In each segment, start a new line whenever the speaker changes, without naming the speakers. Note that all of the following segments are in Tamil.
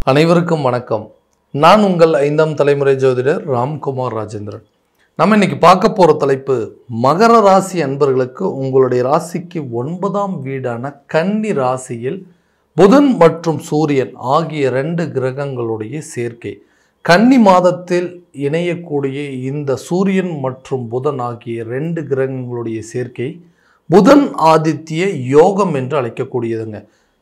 அனைவருக்கும் வணக்கம். நான் உங்கள் 5ஆம் தலைமுறை ஜோதிடர் ராம்குமார் ராஜேந்திரன். நம்ம இன்னைக்கு பார்க்க போகிற தலைப்பு மகர ராசி அன்பர்களுக்கு உங்களுடைய ராசிக்கு 9ஆம் வீடான கன்னி ராசியில் புதன் மற்றும் சூரியன் ஆகிய 2 கிரகங்களுடைய சேர்க்கை. கன்னி மாதத்தில் இணையக்கூடிய இந்த சூரியன் மற்றும் புதன் ஆகிய 2 கிரகங்களுடைய சேர்க்கை புதன் ஆதித்ய யோகம் என்று அழைக்கக்கூடியதுங்க.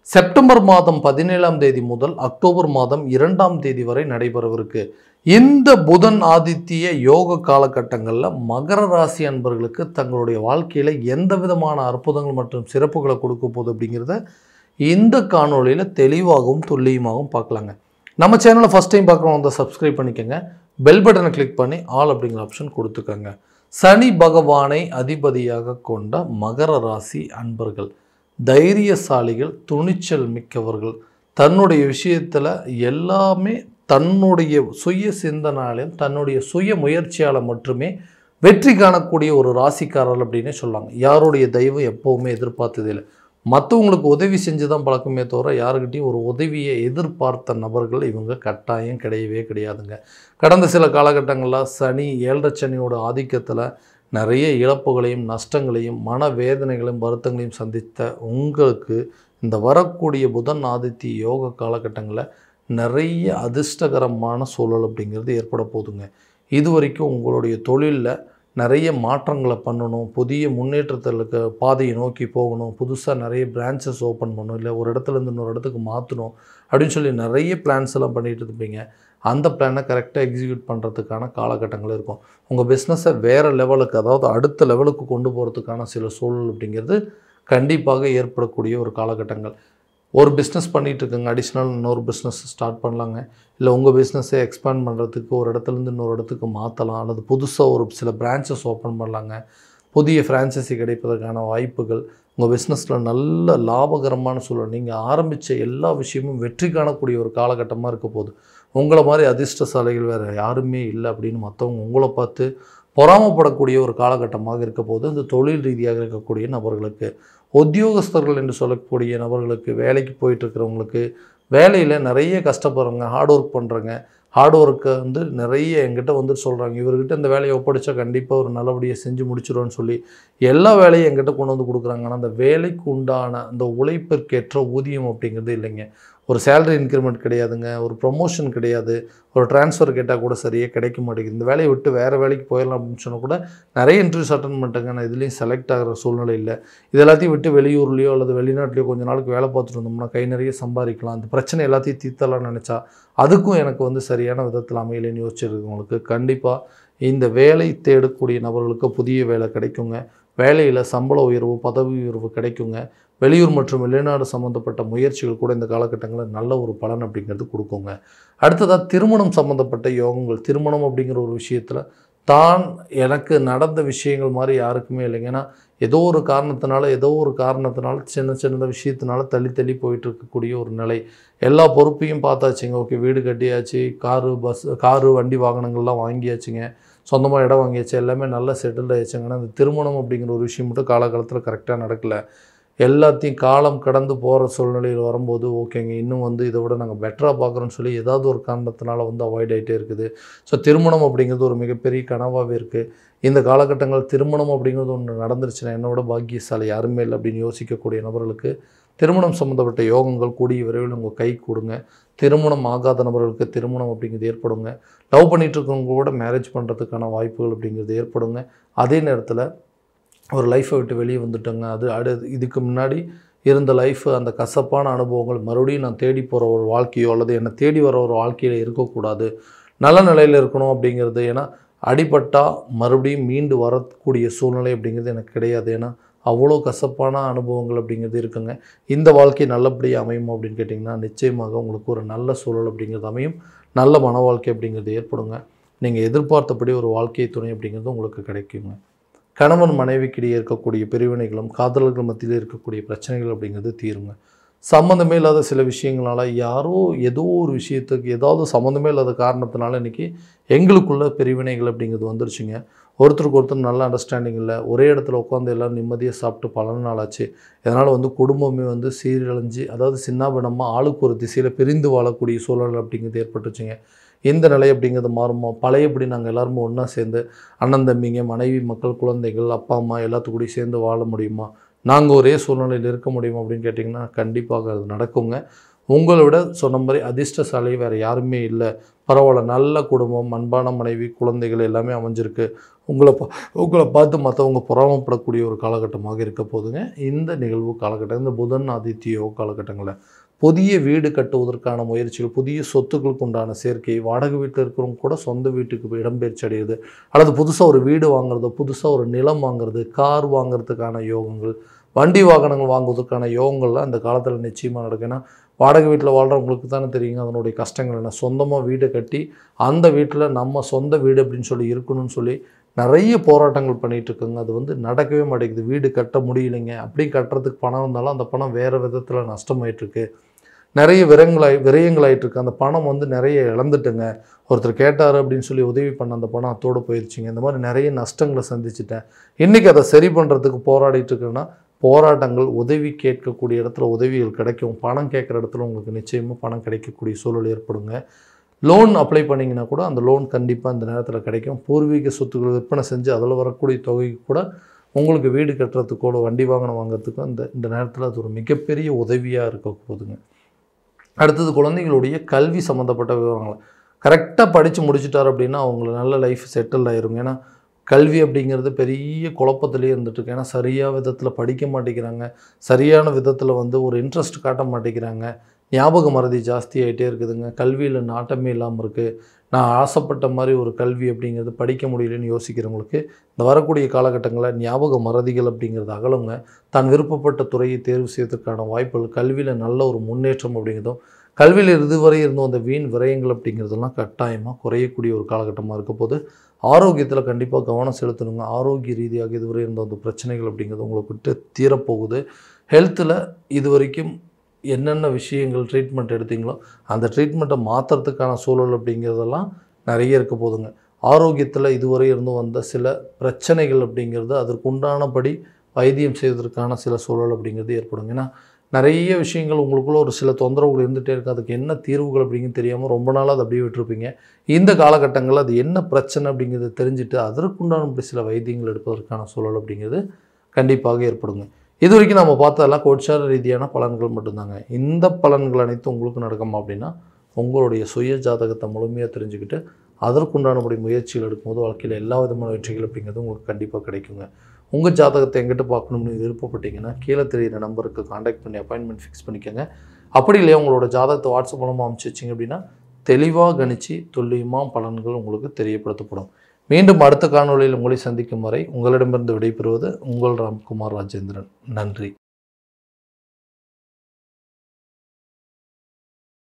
செப்டம்பர் மாதம் 17ஆம் தேதி முதல் அக்டோபர் மாதம் 2ஆம் தேதி வரை நடைபெறவிருக்கு. இந்த புதன் ஆதித்ய யோக காலகட்டங்களில் மகர ராசி அன்பர்களுக்கு தங்களுடைய வாழ்க்கையில் எந்த விதமான அற்புதங்கள் மற்றும் சிறப்புகளை கொடுக்க போகுது அப்படிங்கிறத இந்த காணொலியில் தெளிவாகவும் துல்லியமாகவும் பார்க்கலாங்க. நம்ம சேனலை ஃபஸ்ட் டைம் பார்க்குறவங்க வந்து சப்ஸ்கிரைப் பண்ணிக்கோங்க. பெல் பட்டனை கிளிக் பண்ணி ஆல் அப்படிங்கிற ஆப்ஷன் கொடுத்துக்கோங்க. சனி பகவானை அதிபதியாக கொண்ட மகர ராசி அன்பர்கள் தைரியசாலிகள், துணிச்சல் மிக்கவர்கள். தன்னுடைய விஷயத்தில் எல்லாமே தன்னுடைய சுய சிந்தனாலையும் தன்னுடைய சுய முயற்சியால் மட்டுமே வெற்றி காணக்கூடிய ஒரு ராசிக்காரர்கள் அப்படின்னே சொல்லாங்க. யாருடைய தயவு எப்போவுமே எதிர்பார்த்ததில்லை. மற்றவங்களுக்கு உதவி செஞ்சு தான் பழக்கமே தவிர யாருக்கிட்டையும் ஒரு உதவியை எதிர்பார்த்த நபர்கள் இவங்க கட்டாயம் கிடையவே கிடையாதுங்க. கடந்த சில காலகட்டங்களில் சனி 7.5 சனியோட ஆதிக்கத்தில் நிறைய இழப்புகளையும் நஷ்டங்களையும் மனவேதனைகளையும் வருத்தங்களையும் சந்தித்த உங்களுக்கு இந்த வரக்கூடிய புதன் ஆதித்ய யோக காலகட்டங்களில் நிறைய அதிர்ஷ்டகரமான சூழல் அப்படிங்கிறது ஏற்பட போகுதுங்க. இது வரைக்கும் உங்களுடைய தொழிலில் நிறைய மாற்றங்களை பண்ணணும், புதிய முன்னேற்றத்திற்கு பாதையை நோக்கி போகணும், புதுசாக நிறைய பிரான்ச்சஸ் ஓப்பன் பண்ணணும், இல்லை ஒரு இடத்துலேருந்து இன்னொரு இடத்துக்கு மாற்றணும் அப்படின்னு சொல்லி நிறைய பிளான்ஸ் எல்லாம் பண்ணிகிட்டு இருப்பீங்க. அந்த பிளானை கரெக்டாக எக்ஸிக்யூட் பண்ணுறதுக்கான காலகட்டங்கள் இருக்கும். உங்கள் பிஸ்னஸை வேறு லெவலுக்கு, அதாவது அடுத்த லெவலுக்கு கொண்டு போகிறதுக்கான சில சூழல் அப்படிங்கிறது கண்டிப்பாக ஏற்படக்கூடிய ஒரு காலகட்டங்கள். ஒரு பிஸ்னஸ் பண்ணிகிட்டு இருக்குங்க, அடிஷ்னல் இன்னொரு பிஸ்னஸ் ஸ்டார்ட் பண்ணலாங்க. இல்லை உங்கள் பிஸ்னஸை எக்ஸ்பேண்ட் பண்ணுறதுக்கு ஒரு இடத்துலேருந்து இன்னொரு இடத்துக்கு மாற்றலாம், அல்லது புதுசாக ஒரு சில பிரான்ச்சஸ் ஓப்பன் பண்ணலாங்க. புதிய ஃப்ரான்ச்சைசி கிடைப்பதற்கான வாய்ப்புகள், உங்கள் பிஸ்னஸில் நல்ல லாபகரமான சூழல், நீங்கள் ஆரம்பித்த எல்லா விஷயமும் வெற்றி காணக்கூடிய ஒரு காலகட்டமாக இருக்க போகுது. உங்களை மாதிரி அதிர்ஷ்டசாலிகள் வேறு யாருமே இல்லை அப்படின்னு மற்றவங்க உங்களை பார்த்து பொறாமப்படக்கூடிய ஒரு காலகட்டமாக இருக்க போது இந்த தொழில் ரீதியாக இருக்கக்கூடிய நபர்களுக்கு. உத்தியோகஸ்தர்கள் என்று சொல்லக்கூடிய நபர்களுக்கு, வேலைக்கு போயிட்டுருக்கிறவங்களுக்கு, வேலையில் நிறைய கஷ்டப்படுறவங்க, ஹார்ட் ஒர்க் பண்ணுறங்க, ஹார்ட் ஒர்க்கை வந்து நிறைய என்கிட்ட வந்து சொல்கிறாங்க, இவர்கிட்ட இந்த வேலையை ஒப்படைச்சா கண்டிப்பாக ஒரு நல்லபடியாக செஞ்சு முடிச்சிடுவோன்னு சொல்லி எல்லா வேலையும் என்கிட்ட கொண்டு வந்து கொடுக்குறாங்க. ஆனால் அந்த வேலைக்கு உண்டான அந்த உழைப்பிற்கேற்ற ஊதியம் அப்படிங்கிறது இல்லைங்க. ஒரு சேலரி இன்க்ரிமெண்ட் கிடையாதுங்க, ஒரு ப்ரொமோஷன் கிடையாது, ஒரு ட்ரான்ஸ்ஃபர் கேட்டால் கூட சரியாக கிடைக்க மாட்டேங்குது. இந்த வேலையை விட்டு வேறு வேலைக்கு போயிடலாம் அப்படின்னு சொன்னால் கூட நிறைய இன்டர்வியூஸ் அட்டன் பண்ணிட்டாங்க, நான் இதுலேயும் செலக்ட் ஆகிற சூழ்நிலை இல்லை. இது எல்லாத்தையும் விட்டு வெளியூர்லேயோ அல்லது வெளிநாட்டிலையோ கொஞ்சம் நாளுக்கு வேலை பார்த்துட்டு இருந்தோம்னா கை நிறைய சம்பாதிக்கலாம், அந்த பிரச்சனை எல்லாத்தையும் தீர்த்தலாம்னு நினச்சா அதுக்கும் எனக்கு வந்து சரியான விதத்தில் அமையலைன்னு யோசிச்சிருக்கவங்களுக்கு கண்டிப்பாக இந்த வேலை தேடக்கூடிய நபர்களுக்கு புதிய வேலை கிடைக்குங்க. வேலையில் சம்பள உயர்வு, பதவி உயர்வு கிடைக்குங்க. வெளியூர் மற்றும் வெளிநாடு சம்மந்தப்பட்ட முயற்சிகள் கூட இந்த காலகட்டங்களில் நல்ல ஒரு பலன் அப்படிங்கிறது கொடுக்குங்க. அடுத்ததாக திருமணம் சம்மந்தப்பட்ட யோகங்கள். திருமணம் அப்படிங்கிற ஒரு விஷயத்தில் தான் எனக்கு நடந்த விஷயங்கள் மாதிரி யாருக்குமே இல்லைங்க. ஏன்னா ஏதோ ஒரு காரணத்தினால சின்ன விஷயத்தினால தள்ளி போயிட்டு இருக்கக்கூடிய ஒரு நிலை. எல்லா பொறுப்பையும் பார்த்தாச்சுங்க. ஓகே, வீடு கட்டியாச்சு, காரு வண்டி வாகனங்கள்லாம் வாங்கியாச்சுங்க, சொந்தமாக இடம் வாங்கியாச்சு, எல்லாமே நல்லா செட்டில்ட் ஆகிடுச்சுங்க. ஆனால் அந்த திருமணம் அப்படிங்கிற ஒரு விஷயம் மட்டும் காலகாலத்தில் கரெக்டாக நடக்கலை. எல்லாத்தையும் காலம் கடந்து போகிற சூழ்நிலையில் வரும்போது ஓகேங்க, இன்னும் வந்து இதை விட நாங்கள் பெட்டராக பார்க்குறோன்னு சொல்லி ஏதாவது ஒரு காரணத்தினால வந்து அவாய்ட் ஆகிட்டே இருக்குது. ஸோ திருமணம் அப்படிங்கிறது ஒரு மிகப்பெரிய கனவாகவே இருக்குது. இந்த காலகட்டங்கள் திருமணம் அப்படிங்கிறது ஒன்று நடந்துருச்சுன்னா என்னோட பாக்கியசாலி யாருமே இல்லை அப்படின்னு யோசிக்கக்கூடிய நபர்களுக்கு திருமணம் சம்மந்தப்பட்ட யோகங்கள் கூடிய விரைவில் உங்கள் கை கொடுங்க. திருமணம் ஆகாத நபர்களுக்கு திருமணம் அப்படிங்கிறது ஏற்படுங்க. லவ் பண்ணிகிட்டு இருக்கவங்க கூட மேரேஜ் பண்ணுறதுக்கான வாய்ப்புகள் அப்படிங்கிறது ஏற்படுங்க. அதே நேரத்தில் ஒரு லைஃப்பை விட்டு வெளியே வந்துட்டோங்க, அது இதுக்கு முன்னாடி இருந்த லைஃப், அந்த கசப்பான அனுபவங்கள் மறுபடியும் நான் தேடி போகிற ஒரு வாழ்க்கையோ அல்லது என்னை தேடி வர ஒரு வாழ்க்கையில் இருக்கக்கூடாது, நல்ல நிலையில் இருக்கணும் அப்படிங்கிறது. ஏன்னா அடிபட்டால் மறுபடியும் மீண்டு வரக்கூடிய சூழ்நிலை அப்படிங்கிறது எனக்கு கிடையாது. ஏன்னா அவ்வளோ கசப்பான அனுபவங்கள் அப்படிங்கிறது இருக்குங்க. இந்த வாழ்க்கை நல்லபடியாக அமையும் அப்படின்னு கேட்டிங்கன்னா நிச்சயமாக உங்களுக்கு ஒரு நல்ல சூழல் அப்படிங்கிறது அமையும். நல்ல மன வாழ்க்கை அப்படிங்கிறது ஏற்படுங்க. நீங்கள் எதிர்பார்த்தபடி ஒரு வாழ்க்கை துணை அப்படிங்கிறது உங்களுக்கு கிடைக்குங்க. கணவன் மனைவிக்கிடையே இருக்கக்கூடிய பிரிவினைகளும் காதலர்கள் மத்தியில் இருக்கக்கூடிய பிரச்சனைகள் அப்படிங்கிறது தீருங்க. சம்மந்தமே இல்லாத சில விஷயங்களால் யாரோ ஏதோ ஒரு விஷயத்துக்கு ஏதாவது சம்மந்தமே இல்லாத காரணத்தினால இன்றைக்கி எங்களுக்குள்ள பிரிவினைகள் அப்படிங்கிறது வந்துருச்சுங்க. ஒருத்தருக்கு ஒருத்தர் நல்ல அண்டர்ஸ்டாண்டிங் இல்லை, ஒரே இடத்துல உட்காந்து எல்லோரும் நிம்மதியாக சாப்பிட்டு பல நாள் ஆச்சு. இதனால் வந்து குடும்பமே வந்து சீரழிஞ்சு, அதாவது சின்னாபின்னமாக ஆளுக்கு ஒரு திசையில் பிரிந்து வாழக்கூடிய சூழல் அப்படிங்கிறது ஏற்பட்டுச்சுங்க. இந்த நிலை அப்படிங்கிறது மாறுமா? பழையபடி நாங்கள் எல்லாருமே ஒன்றா சேர்ந்து அண்ணன் தம்பிங்க, மனைவி, மக்கள், குழந்தைகள், அப்பா அம்மா எல்லாத்துக்கூடயும் சேர்ந்து வாழ முடியுமா? நாங்கள் ஒரே சூழ்நிலையில் இருக்க முடியுமா அப்படின்னு கேட்டிங்கன்னா கண்டிப்பாக அது நடக்குங்க. உங்களை விட சொன்ன மாதிரி அதிர்ஷ்டசாலி வேறு யாருமே இல்லை. பரவாயில்ல, நல்ல குடும்பம், அன்பான மனைவி, குழந்தைகள் எல்லாமே அமைஞ்சிருக்கு. உங்களை பார்த்து மற்றவங்க பொறாமப்படக்கூடிய ஒரு காலகட்டமாக இருக்க போதுங்க இந்த நிகழ்வு காலகட்டம். இந்த புதன் ஆதித்ய காலகட்டங்களில் புதிய வீடு கட்டுவதற்கான முயற்சிகள், புதிய சொத்துக்களுக்கு உண்டான சேர்க்கை, வாடகை வீட்டில் இருக்கிறவங்க கூட சொந்த வீட்டுக்கு இடம்பெயர்ச்சி அடையுது, அல்லது புதுசாக ஒரு வீடு வாங்குறது, புதுசாக ஒரு நிலம் வாங்குறது, கார் வாங்குறதுக்கான யோகங்கள், வண்டி வாகனங்கள் வாங்குவதற்கான யோகங்கள்லாம் இந்த காலத்தில் நிச்சயமாக நடக்கும். ஏன்னா வாடகை வீட்டில் வாழ்கிறவங்களுக்கு தானே தெரியுங்க அதனுடைய கஷ்டங்கள் என்ன. சொந்தமாக வீடை கட்டி அந்த வீட்டில் நம்ம சொந்த வீடு அப்படின்னு சொல்லி இருக்கணும்னு சொல்லி நிறைய போராட்டங்கள் பண்ணிகிட்ருக்குங்க. அது வந்து நடக்கவே மாட்டேங்குது. வீடு கட்ட முடியலைங்க. அப்படி கட்டுறதுக்கு பணம் இருந்தாலும் அந்த பணம் வேறு விதத்தில் நஷ்டமாயிட்ருக்கு. நிறைய விரயங்களாயிட்ருக்கு. அந்த பணம் வந்து நிறைய இழந்துட்டுங்க. ஒருத்தர் கேட்டார் அப்படின்னு சொல்லி உதவி பண்ண அந்த பணம் அத்தோடு போயிடுச்சுங்க. இந்த மாதிரி நிறைய நஷ்டங்களை சந்திச்சிட்டேன். இன்றைக்கி அதை சரி பண்ணுறதுக்கு போராடிட்டுருக்குன்னா போராட்டங்கள், உதவி கேட்கக்கூடிய இடத்துல உதவிகள் கிடைக்கும். பணம் கேட்குற இடத்துல உங்களுக்கு நிச்சயமாக பணம் கிடைக்கக்கூடிய சூழல் ஏற்படுங்க. லோன் அப்ளை பண்ணிங்கன்னா கூட அந்த லோன் கண்டிப்பாக இந்த நேரத்தில் கிடைக்கும். பூர்வீக சொத்துக்களை விற்பனை செஞ்சு அதில் வரக்கூடிய தொகைக்கு கூட உங்களுக்கு வீடு கட்டுறதுக்கோ வண்டி வாகனம் வாங்குறதுக்கும் இந்த நேரத்தில் அது ஒரு மிகப்பெரிய உதவியாக இருக்க போகுதுங்க. அடுத்தது குழந்தைகளுடைய கல்வி சம்மந்தப்பட்ட விவரங்கள். கரெக்டாக படித்து முடிச்சிட்டார் அப்படின்னா அவங்கள நல்ல லைஃப் செட்டில் ஆயிருங்க. ஏன்னா கல்வி அப்படிங்கிறது பெரிய குழப்பத்திலே இருந்துகிட்ருக்கு. ஏன்னா சரியாக விதத்தில் படிக்க மாட்டேங்கிறாங்க, சரியான விதத்தில் வந்து ஒரு இன்ட்ரெஸ்ட் காட்ட மாட்டேங்கிறாங்க, ஞாபக மறதி ஜாஸ்தியாகிட்டே இருக்குதுங்க, கல்வியில் நாட்டமே இல்லாமல் இருக்குது. நான் ஆசைப்பட்ட மாதிரி ஒரு கல்வி அப்படிங்கிறது படிக்க முடியலன்னு யோசிக்கிறவங்களுக்கு இந்த வரக்கூடிய காலகட்டங்களில் ஞாபக மறதிகள் அப்படிங்கிறது அகலுங்க. தான் விருப்பப்பட்ட துறையை தேர்வு செய்வதற்கான வாய்ப்புகள், கல்வியில் நல்ல ஒரு முன்னேற்றம் அப்படிங்கிறதும், கல்வியில் இதுவரை இருந்தும் அந்த வீண் விரயங்கள் அப்படிங்கிறதெல்லாம் கட்டாயமாக குறையக்கூடிய ஒரு காலகட்டமாக இருக்க போது. ஆரோக்கியத்தில் கண்டிப்பாக கவனம் செலுத்தணுங்க. ஆரோக்கிய ரீதியாக இதுவரை இருந்த அந்த பிரச்சனைகள் அப்படிங்கிறது உங்களுக்கு விட்டு தீரப்போகுது. ஹெல்த்தில் இது வரைக்கும் என்னென்ன விஷயங்கள் ட்ரீட்மெண்ட் எடுத்தீங்களோ அந்த ட்ரீட்மெண்ட்டை மாற்றுறதுக்கான சூழல் அப்படிங்கிறதெல்லாம் நிறைய இருக்க போதுங்க. ஆரோக்கியத்தில் இதுவரை இருந்து வந்த சில பிரச்சனைகள் அப்படிங்கிறது அதற்குண்டானபடி வைத்தியம் செய்வதற்கான சில சூழல் அப்படிங்கிறது ஏற்படுங்க. ஏன்னா நிறைய விஷயங்கள் உங்களுக்குள்ள ஒரு சில தொந்தரவுகள் இருந்துகிட்டே இருக்குது. அதுக்கு என்ன தீர்வுகள் அப்படிங்கிறது தெரியாமல் ரொம்ப நாளாக அதை அப்படியே விட்டுருப்பீங்க. இந்த காலகட்டங்களில் அது என்ன பிரச்சனை அப்படிங்கிறத தெரிஞ்சுட்டு அதற்குண்டான சில வைத்தியங்கள் எடுப்பதற்கான சூழல் அப்படிங்கிறது கண்டிப்பாக ஏற்படுங்க. இது வரைக்கும் நம்ம பார்த்ததெல்லாம் கோட்சார ரீதியான பலன்கள் மட்டும்தாங்க. இந்த பலன்கள் அனைத்தும் உங்களுக்கு நடக்குமா அப்படின்னா உங்களுடைய சுய ஜாதகத்தை முழுமையாக தெரிஞ்சுக்கிட்டு அதற்குண்டானபடி முயற்சிகள் எடுக்கும்போது வாழ்க்கையில் எல்லா விதமான வெற்றிகள் அப்படிங்கிறது உங்களுக்கு கண்டிப்பாக கிடைக்குங்க. உங்கள் ஜாதகத்தை எங்கிட்ட பார்க்கணும்னு விருப்பப்பட்டீங்கன்னா கீழே தெரிகிற நம்பருக்கு காண்டாக்ட் பண்ணி அப்பாயின்மெண்ட் ஃபிக்ஸ் பண்ணிக்கோங்க. அப்படி இல்லையா உங்களோட ஜாதகத்தை வாட்ஸ்அப் மூலமாக அனுப்பிச்சி வச்சிங்க அப்படின்னா தெளிவாக கணிச்சு துல்லியமாக பலன்கள் உங்களுக்கு தெரியப்படுத்தப்படும். மீண்டும் அடுத்த காணொளியில் உங்களை சந்திக்கும் வரை உங்களிடமிருந்து விடைபெறுவது உங்கள் ராம்குமார் ராஜேந்திரன். நன்றி.